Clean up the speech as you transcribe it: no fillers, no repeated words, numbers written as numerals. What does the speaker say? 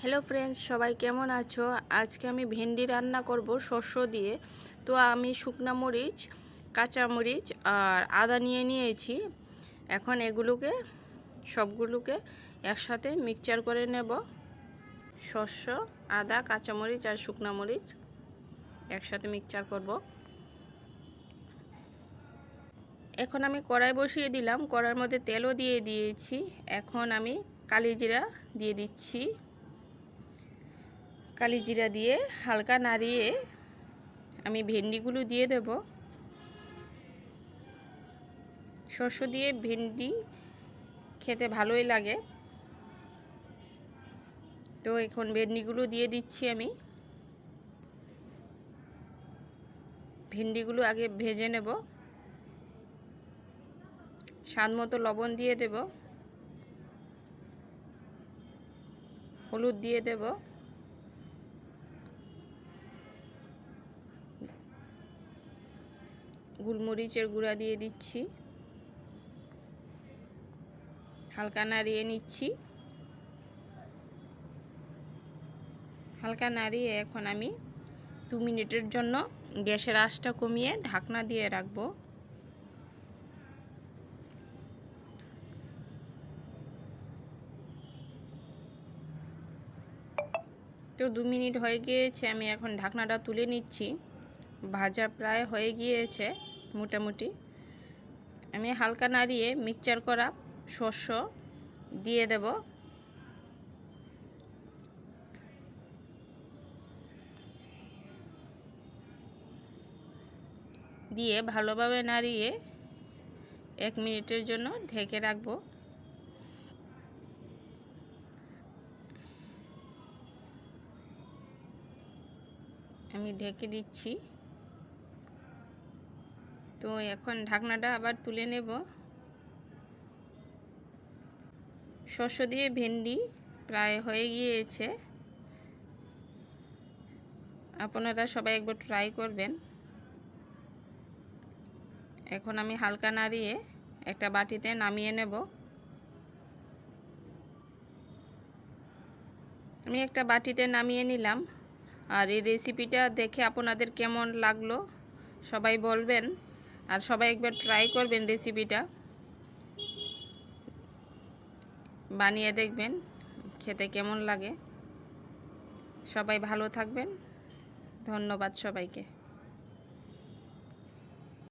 Hello friends, সবাই কেমন আছো? আজকে আমি ভেন্ডি রান্না করব শস্য দিয়ে। তো আমি শুকনা মরিচ, কাঁচা মরিচ আর আদা নিয়েছি। এখন এগুলোকে সবগুলোকে একসাথে মিক্সচার করে নেব। শস্য, আদা, কাঁচা মরিচ আর শুকনা মরিচ একসাথে মিক্সচার করব। এখন আমি কড়াই বসিয়ে দিলাম, কড়াইয়ের মধ্যে তেলও দিয়ে দিয়েছি। এখন আমি কালি জিরা দিয়ে দিচ্ছি। কালি জিরা দিয়ে হালকা নাড়িয়ে আমি ভেন্ডিগুলো দিয়ে দেব। শস্য দিয়ে ভেন্ডি খেতে ভালোই লাগে, তো এখন ভেন্ডিগুলো দিয়ে দিচ্ছি আমি। ভেন্ডিগুলো আগে ভেজে নেব। স্বাদ মতো লবণ দিয়ে দেব, হলুদ দিয়ে দেব, গোলমরিচের গুঁড়া দিয়ে দিচ্ছি। হালকা নাড়িয়ে নিচ্ছি। হালকা নাড়িয়ে এখন আমি 2 মিনিটের জন্য গ্যাসের আঁচটা কমিয়ে ঢাকনা দিয়ে রাখবো। তো 2 মিনিট হয়ে গিয়েছে, আমি এখন ঢাকনাটা তুলে নিচ্ছি। ভাজা প্রায় হয়ে গিয়েছে মোটামুটি। আমি হালকা নাড়িয়ে মিক্সচার করা শস্য দিয়ে দেব। দিয়ে ভালোভাবে নাড়িয়ে 1 মিনিটের জন্য ঢেকে রাখবো। আমি ঢেকে দিচ্ছি। তো এখন ঢাকনাটা আবার তুলে নেব। শস্য দিয়ে ভেন্ডি প্রায় হয়ে গিয়েছে। আপনারা সবাই একবার ট্রাই করবেন। এখন আমি হালকা নাড়িয়ে একটা বাটিতে নামিয়ে নেব। আমি একটা বাটিতে নামিয়ে নিলাম। আর এই রেসিপিটা দেখে আপনাদের কেমন লাগলো সবাই বলবেন, আর সবাই একবার ট্রাই করবেন। রেসিপিটা বানিয়ে দেখবেন খেতে কেমন লাগে। সবাই ভালো থাকবেন। ধন্যবাদ সবাইকে।